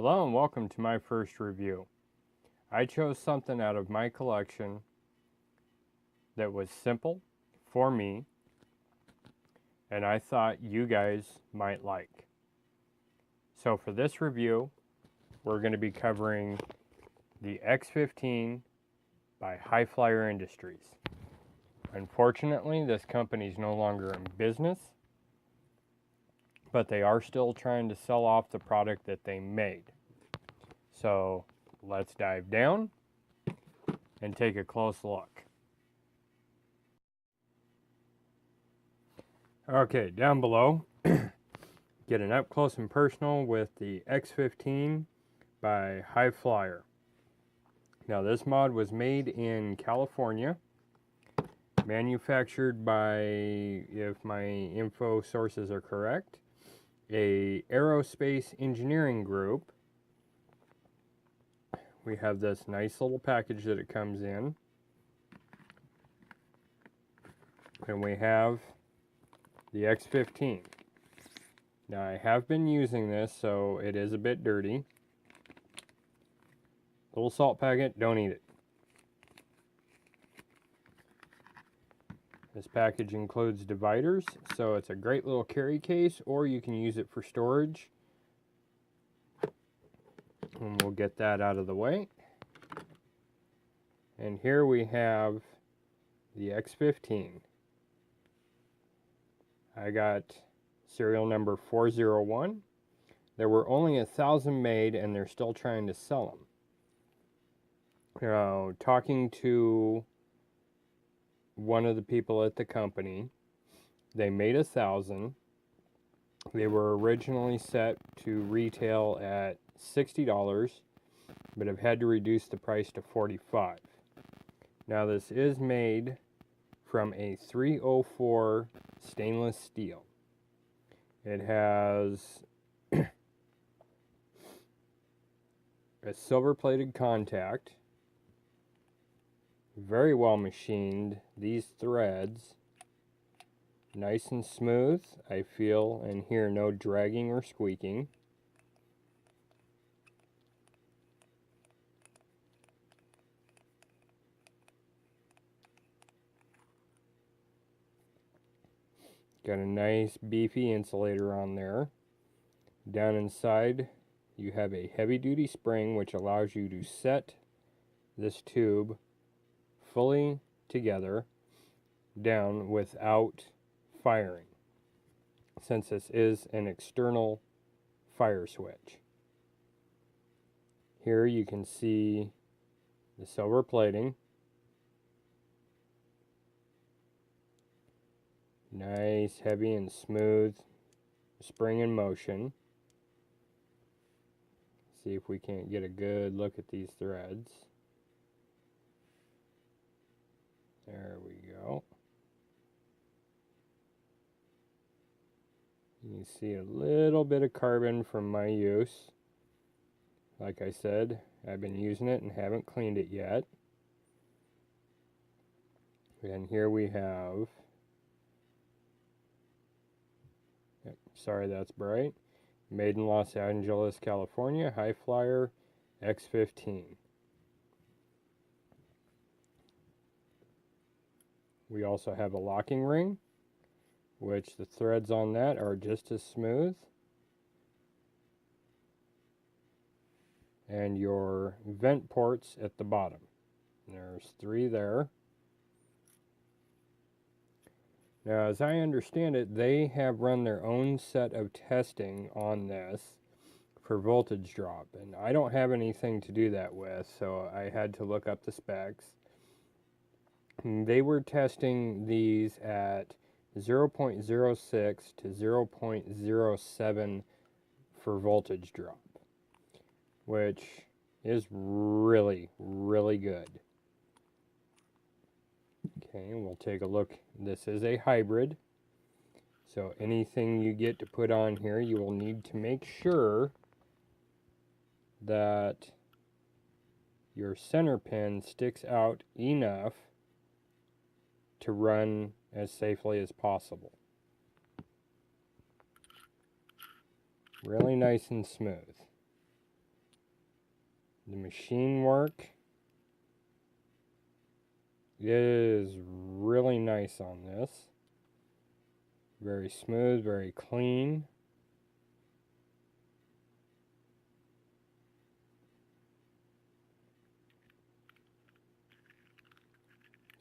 Hello and welcome to my first review. I chose something out of my collection that was simple for me and I thought you guys might like. So for this review, we're going to be covering the X15 by High Flyer Industries. Unfortunately, this company is no longer in business, but they are still trying to sell off the product that they made. So let's dive down and take a close look. Okay, down below, get an up close and personal with the X15 by High Flyer. Now this mod was made in California, manufactured by, if my info sources are correct, a aerospace engineering group. We have this nice little package that it comes in. And we have the X15. Now I have been using this, so it is a bit dirty. Little salt packet, don't eat it. This package includes dividers, so it's a great little carry case, or you can use it for storage. And we'll get that out of the way. And here we have the X15. I got serial number 401. There were only 1,000 made and they're still trying to sell them. Talking to one of the people at the company, they made 1,000. They were originally set to retail at $60, but have had to reduce the price to $45. Now this is made from a 304 stainless steel. It has a silver plated contact, very well machined. These threads, nice and smooth. I feel and hear no dragging or squeaking. Got a nice beefy insulator on there. Down inside you have a heavy duty spring which allows you to set this tube fully together down without firing, since this is an external fire switch. Here you can see the silver plating. Nice, heavy and smooth spring in motion. See if we can't get a good look at these threads. There we go. You can see a little bit of carbon from my use. Like I said, I've been using it and haven't cleaned it yet. And here we have, sorry that's bright, made in Los Angeles, California, High Flyer X15. We also have a locking ring, which the threads on that are just as smooth. And your vent ports at the bottom. There's 3 there. Now, as I understand it, they have run their own set of testing on this for voltage drop. And I don't have anything to do that with, so I had to look up the specs. They were testing these at 0.06 to 0.07 for voltage drop, which is really, really good. Okay, we'll take a look. This is a hybrid, so anything you get to put on here, you will need to make sure that your center pin sticks out enough to run as safely as possible. Really nice and smooth. The machine work is really nice on this. Very smooth, very clean.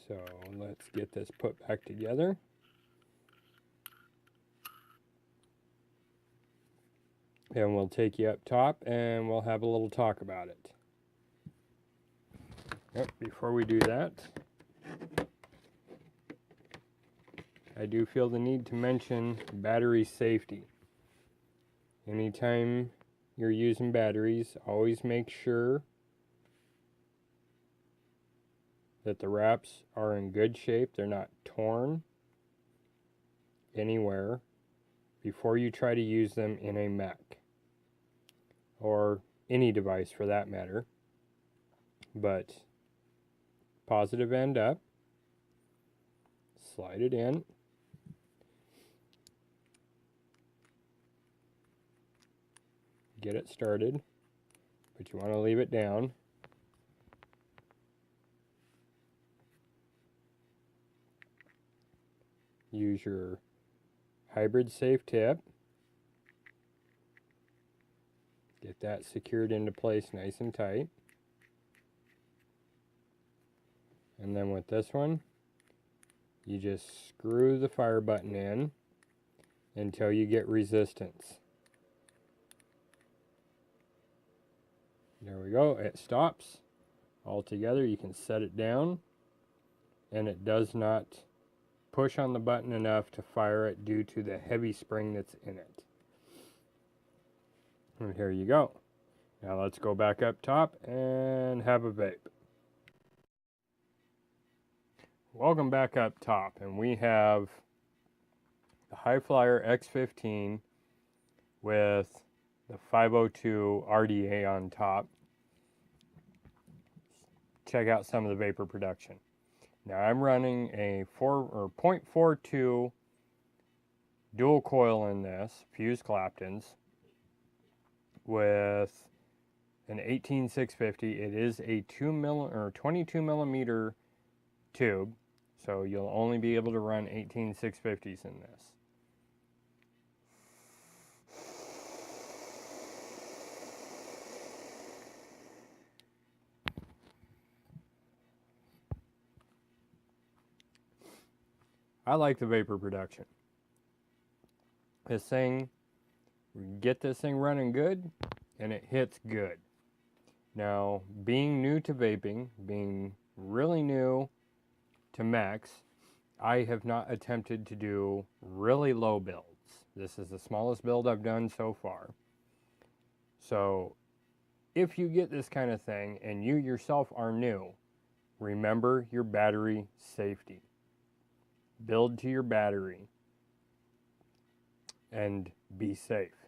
So let's get this put back together. And we'll take you up top and we'll have a little talk about it. Yep, before we do that, I do feel the need to mention battery safety. Anytime you're using batteries, always make sure that the wraps are in good shape. They're not torn anywhere before you try to use them in a Mac or any device for that matter. But positive end up, slide it in, get it started, but you want to leave it down. Use your hybrid safe tip. Get that secured into place nice and tight. And then with this one, you just screw the fire button in until you get resistance. There we go, it stops altogether. You can set it down, and it does not push on the button enough to fire it due to the heavy spring that's in it. And here you go. Now let's go back up top and have a vape. Welcome back up top, and we have the High Flyer X15 with the 502 RDA on top. Check out some of the vapor production. Now I'm running a 0.42 dual coil in this, fused Claptons, with an 18650. It is a 22 millimeter tube, so you'll only be able to run 18650s in this. I like the vapor production. This thing, get this thing running good, and it hits good. Now, being new to vaping, being really new to Max, I have not attempted to do really low builds. This is the smallest build I've done so far. So, if you get this kind of thing and you yourself are new, remember your battery safety. Build to your battery and be safe.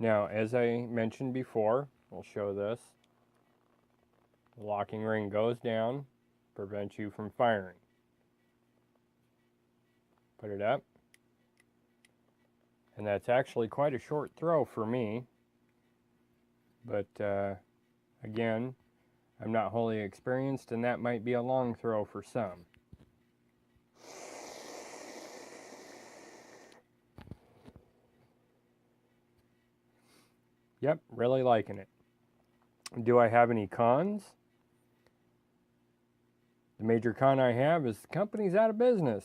Now, as I mentioned before, we'll show this. The locking ring goes down, prevents you from firing. Put it up. And that's actually quite a short throw for me. But again, I'm not wholly experienced, and that might be a long throw for some. Yep, really liking it. Do I have any cons? The major con I have is the company's out of business.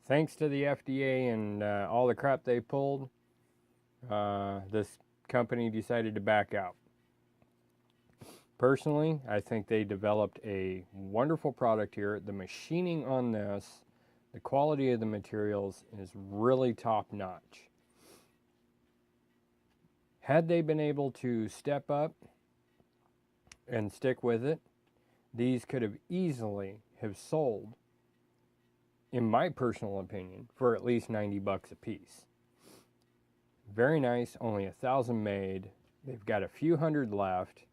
Thanks to the FDA and all the crap they pulled, this company decided to back out. Personally, I think they developed a wonderful product here. The machining on this, the quality of the materials is really top notch. Had they been able to step up and stick with it, these could have easily have sold, in my personal opinion, for at least 90 bucks a piece. Very nice, only 1,000 made. They've got a few hundred left,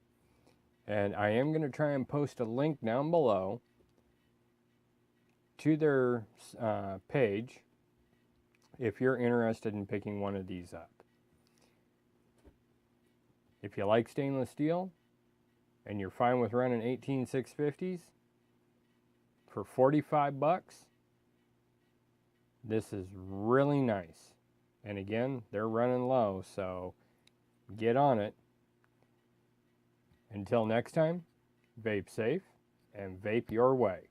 and I am going to try and post a link down below to their page if you're interested in picking one of these up. If you like stainless steel and you're fine with running 18 650s for 45 bucks, this is really nice. And again, they're running low, so get on it. Until next time, vape safe and vape your way.